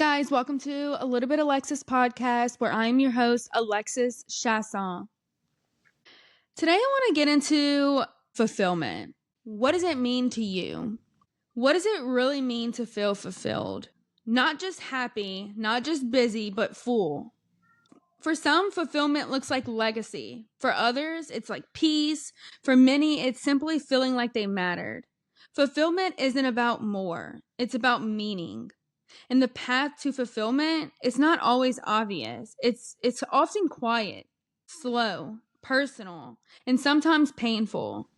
guys, welcome to A Little Bit Alexis podcast, where I am your host, Alexis Chasson. Today I want to get into fulfillment. What does it mean to you? What does it really mean to feel fulfilled? Not just happy, not just busy, but full. For some, fulfillment looks like legacy. For others, it's like peace. For many, it's simply feeling like they mattered. Fulfillment isn't about more. It's about meaning. And the path to fulfillment is not always obvious. It's often quiet, slow, personal, and sometimes painful.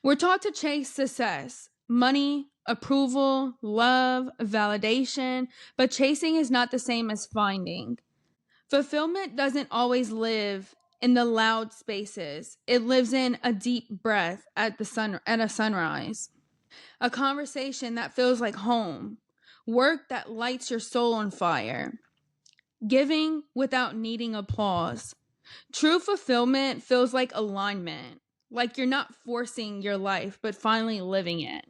We're taught to chase success, money, approval, love, validation, but chasing is not the same as finding. Fulfillment doesn't always live in the loud spaces. It lives in a deep breath at a sunrise, a conversation that feels like home, work that lights your soul on fire, giving without needing applause. True fulfillment feels like alignment, like you're not forcing your life, but finally living it.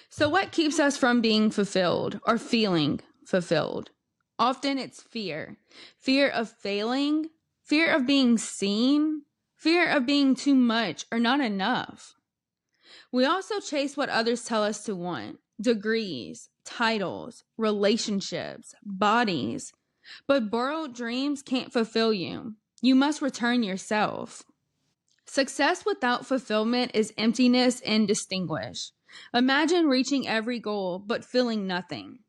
So what keeps us from being fulfilled or feeling fulfilled? Often it's fear. Fear of failing, fear of being seen, fear of being too much or not enough. We also chase what others tell us to want: degrees, titles, relationships, bodies. But borrowed dreams can't fulfill you. You must return yourself. Success without fulfillment is emptiness indistinguished. Imagine reaching every goal but feeling nothing.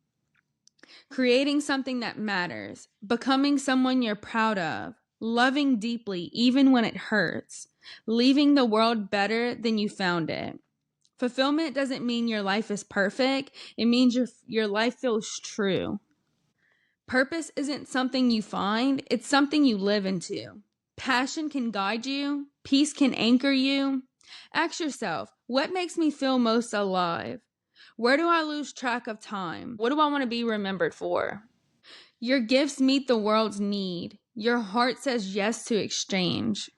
Creating something that matters, becoming someone you're proud of, loving deeply even when it hurts, leaving the world better than you found it. Fulfillment doesn't mean your life is perfect. It means your life feels true. Purpose isn't something you find. It's something you live into. Passion can guide you. Peace can anchor you. Ask yourself, what makes me feel most alive? Where do I lose track of time? What do I want to be remembered for? Your gifts meet the world's need. Your heart says yes to exchange.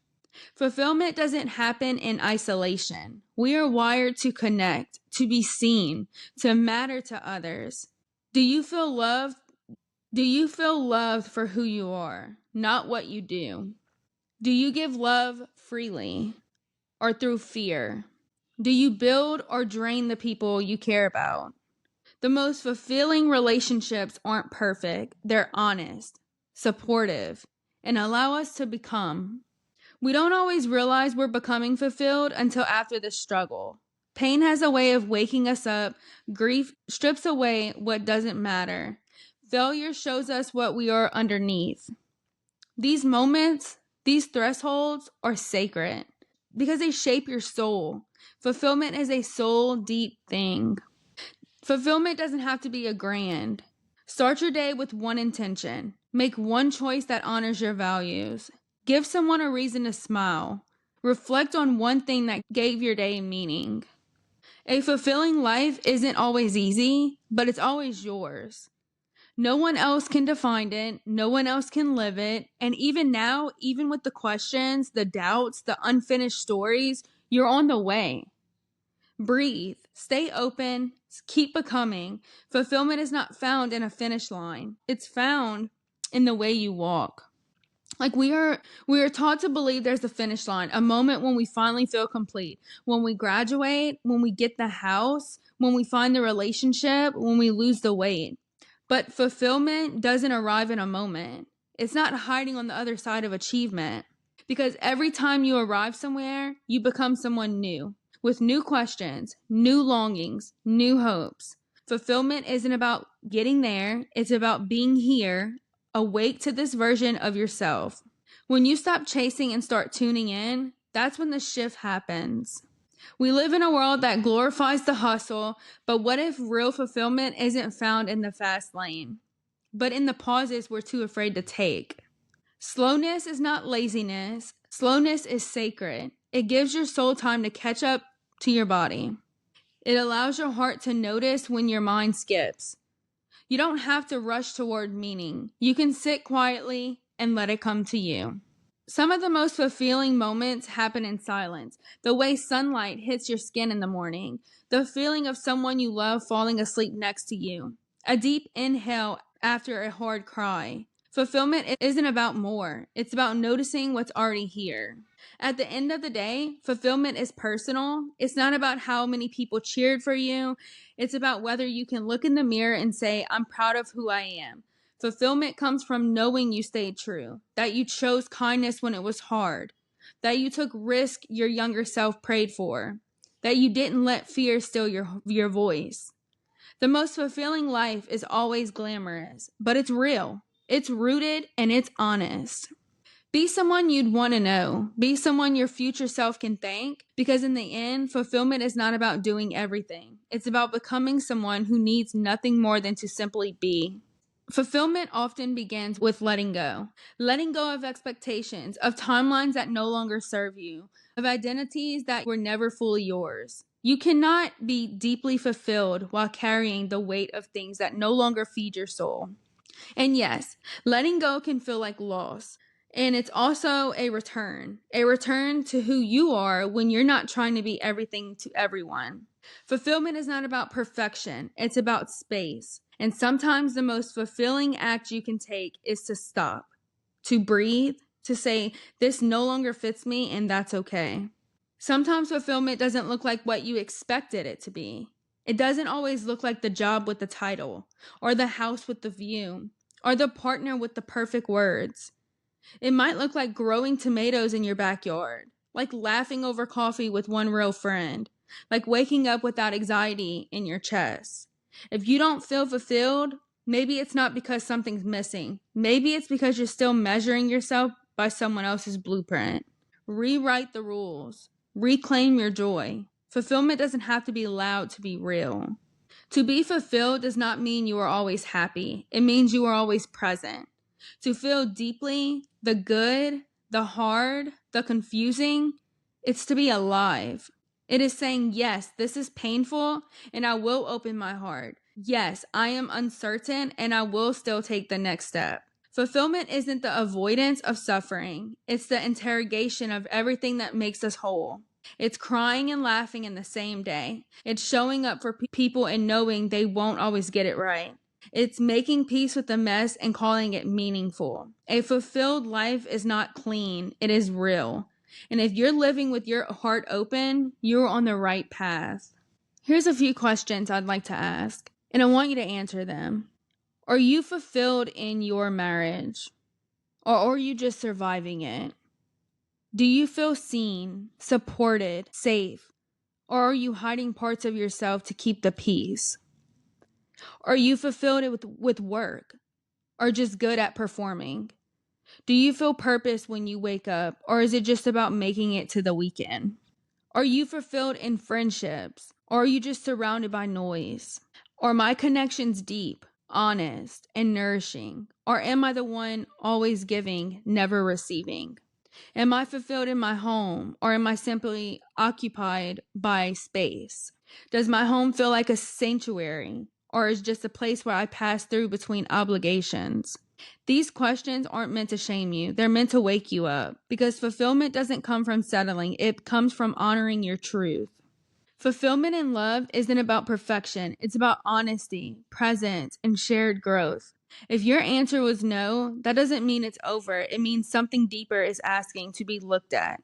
Fulfillment doesn't happen in isolation. We are wired to connect, to be seen, to matter to others. Do you feel loved? Do you feel loved for who you are, not what you do? Do you give love freely or through fear? Do you build or drain the people you care about? The most fulfilling relationships aren't perfect. They're honest, supportive, and allow us to become. We don't always realize we're becoming fulfilled until after the struggle. Pain has a way of waking us up. Grief strips away what doesn't matter. Failure shows us what we are underneath. These moments, these thresholds are sacred because they shape your soul. Fulfillment is a soul deep thing. Fulfillment doesn't have to be a grand. Start your day with one intention. Make one choice that honors your values. Give someone a reason to smile. Reflect on one thing that gave your day meaning. A fulfilling life isn't always easy, but it's always yours. No one else can define it. No one else can live it. And even now, even with the questions, the doubts, the unfinished stories, you're on the way. Breathe. Stay open. Keep becoming. Fulfillment is not found in a finish line. It's found in the way you walk. Like we are taught to believe there's a finish line, a moment when we finally feel complete, when we graduate, when we get the house, when we find the relationship, when we lose the weight. But fulfillment doesn't arrive in a moment. It's not hiding on the other side of achievement. Because every time you arrive somewhere, you become someone new, with new questions, new longings, new hopes. Fulfillment isn't about getting there. It's about being here, awake to this version of yourself. When you stop chasing and start tuning in, that's when the shift happens. We live in a world that glorifies the hustle, but what if real fulfillment isn't found in the fast lane, but in the pauses we're too afraid to take? Slowness is not laziness. Slowness is sacred. It gives your soul time to catch up to your body. It allows your heart to notice when your mind skips. You don't have to rush toward meaning. You can sit quietly and let it come to you. Some of the most fulfilling moments happen in silence. The way sunlight hits your skin in the morning. The feeling of someone you love falling asleep next to you. a deep inhale after a hard cry. Fulfillment isn't about more. It's about noticing what's already here. At the end of the day, fulfillment is personal. It's not about how many people cheered for you. It's about whether you can look in the mirror and say, I'm proud of who I am. Fulfillment comes from knowing you stayed true, that you chose kindness when it was hard, that you took risk your younger self prayed for, that you didn't let fear steal your voice. The most fulfilling life is always glamorous, but it's real. It's rooted and it's honest. Be someone you'd want to know. Be someone your future self can thank, because in the end, fulfillment is not about doing everything. It's about becoming someone who needs nothing more than to simply be. Fulfillment often begins with letting go. Letting go of expectations, of timelines that no longer serve you, of identities that were never fully yours. You cannot be deeply fulfilled while carrying the weight of things that no longer feed your soul. And yes, letting go can feel like loss. And it's also a return to who you are when you're not trying to be everything to everyone. Fulfillment is not about perfection, it's about space. And sometimes the most fulfilling act you can take is to stop, to breathe, to say, this no longer fits me, and that's okay. Sometimes fulfillment doesn't look like what you expected it to be. It doesn't always look like the job with the title, or the house with the view, or the partner with the perfect words. It might look like growing tomatoes in your backyard, like laughing over coffee with one real friend, like waking up without anxiety in your chest. If you don't feel fulfilled, maybe it's not because something's missing. Maybe it's because you're still measuring yourself by someone else's blueprint. Rewrite the rules. Reclaim your joy. Fulfillment doesn't have to be loud to be real. To be fulfilled does not mean you are always happy. It means you are always present. To feel deeply, the good, the hard, the confusing, it's to be alive. It is saying, yes, this is painful, and I will open my heart. Yes, I am uncertain, and I will still take the next step. Fulfillment isn't the avoidance of suffering. It's the interrogation of everything that makes us whole. It's crying and laughing in the same day. It's showing up for people and knowing they won't always get it right. It's making peace with the mess and calling it meaningful. A fulfilled life is not clean, it is real. And if you're living with your heart open, you're on the right path. Here's a few questions I'd like to ask, and I want you to answer them. Are you fulfilled in your marriage? Or are you just surviving it? Do you feel seen, supported, safe? Or are you hiding parts of yourself to keep the peace? Are you fulfilled with work, or just good at performing? Do you feel purpose when you wake up, or is it just about making it to the weekend? Are you fulfilled in friendships, or are you just surrounded by noise? Are my connections deep, honest, and nourishing? Or am I the one always giving, never receiving? Am I fulfilled in my home, or am I simply occupied by space? Does my home feel like a sanctuary, or is just a place where I pass through between obligations? These questions aren't meant to shame you. They're meant to wake you up, because fulfillment doesn't come from settling. It comes from honoring your truth. Fulfillment in love isn't about perfection. It's about honesty, presence, and shared growth. If your answer was no, that doesn't mean it's over. It means something deeper is asking to be looked at.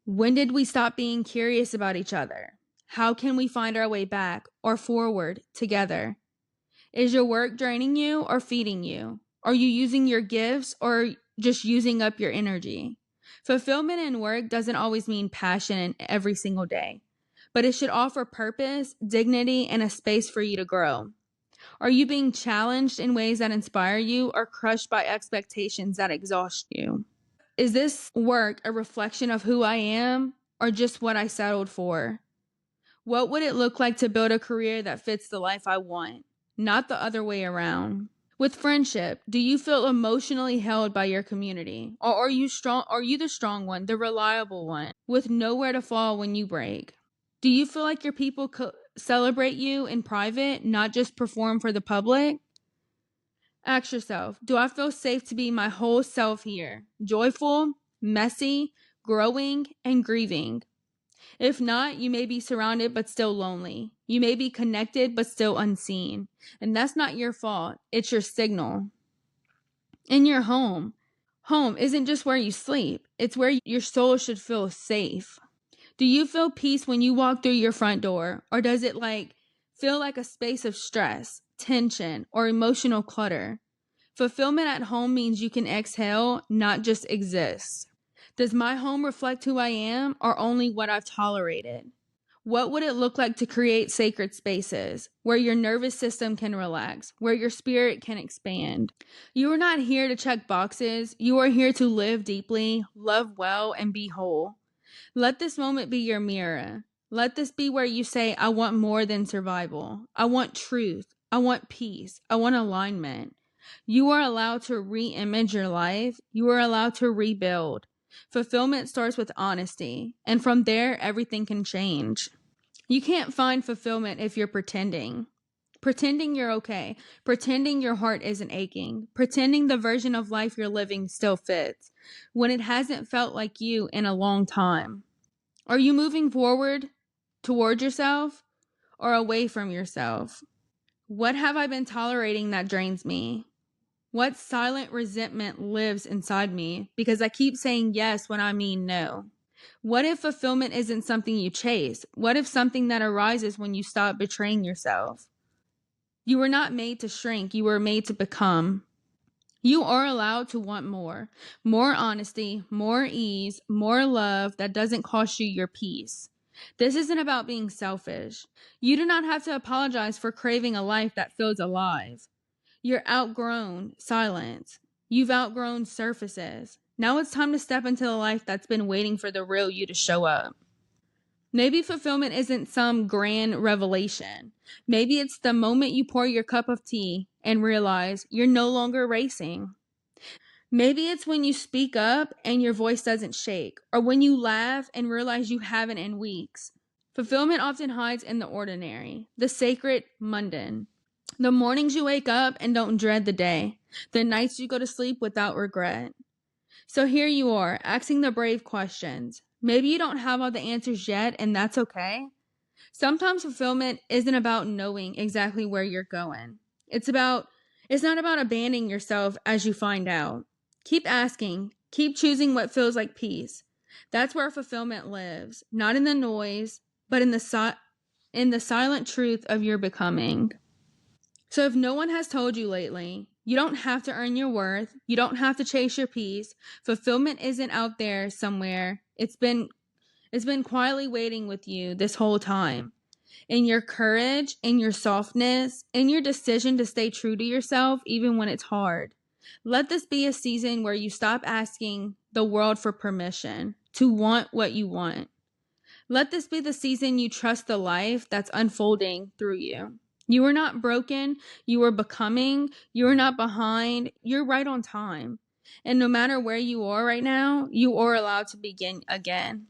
When did we stop being curious about each other? How can we find our way back or forward together? Is your work draining you or feeding you? Are you using your gifts or just using up your energy? Fulfillment in work doesn't always mean passion every single day, but it should offer purpose, dignity, and a space for you to grow. Are you being challenged in ways that inspire you or crushed by expectations that exhaust you? Is this work a reflection of who I am or just what I settled for? What would it look like to build a career that fits the life I want, not the other way around? With friendship, do you feel emotionally held by your community? Or are you the strong one, the reliable one, with nowhere to fall when you break? Do you feel like your people celebrate you in private, not just perform for the public? Ask yourself, do I feel safe to be my whole self here? Joyful, messy, growing, and grieving. If not, you may be surrounded but still lonely. You may be connected but still unseen. And that's not your fault. It's your signal. In your home. Home isn't just where you sleep. It's where your soul should feel safe. Do you feel peace when you walk through your front door? Or does it feel like a space of stress, tension, or emotional clutter? Fulfillment at home means you can exhale, not just exist. Does my home reflect who I am or only what I've tolerated? What would it look like to create sacred spaces where your nervous system can relax, where your spirit can expand? You are not here to check boxes. You are here to live deeply, love well, and be whole. Let this moment be your mirror. Let this be where you say, I want more than survival. I want truth. I want peace. I want alignment. You are allowed to re-image your life. You are allowed to rebuild. Fulfillment starts with honesty, and from there, everything can change. You can't find fulfillment if you're pretending. Pretending you're okay. Pretending your heart isn't aching. Pretending the version of life you're living still fits when it hasn't felt like you in a long time. Are you moving forward toward yourself or away from yourself? What have I been tolerating that drains me? What silent resentment lives inside me because I keep saying yes when I mean no? What if fulfillment isn't something you chase? What if something that arises when you stop betraying yourself? You were not made to shrink. You were made to become. You are allowed to want more. More honesty, more ease, more love that doesn't cost you your peace. This isn't about being selfish. You do not have to apologize for craving a life that feels alive. You're outgrown silence. You've outgrown surfaces. Now it's time to step into the life that's been waiting for the real you to show up. Maybe fulfillment isn't some grand revelation. Maybe it's the moment you pour your cup of tea and realize you're no longer racing. Maybe it's when you speak up and your voice doesn't shake, or when you laugh and realize you haven't in weeks. Fulfillment often hides in the ordinary, the sacred, mundane. The mornings you wake up and don't dread the day. The nights you go to sleep without regret. So here you are, asking the brave questions. Maybe you don't have all the answers yet, and that's okay. Sometimes fulfillment isn't about knowing exactly where you're going. It's not about abandoning yourself as you find out. Keep asking, keep choosing what feels like peace. That's where fulfillment lives, not in the noise, but in the silent truth of your becoming. So if no one has told you lately, you don't have to earn your worth. You don't have to chase your peace. Fulfillment isn't out there somewhere. It's been quietly waiting with you this whole time. In your courage, in your softness, in your decision to stay true to yourself even when it's hard. Let this be a season where you stop asking the world for permission to want what you want. Let this be the season you trust the life that's unfolding through you. You are not broken. You are becoming. You are not behind. You're right on time. And no matter where you are right now, you are allowed to begin again.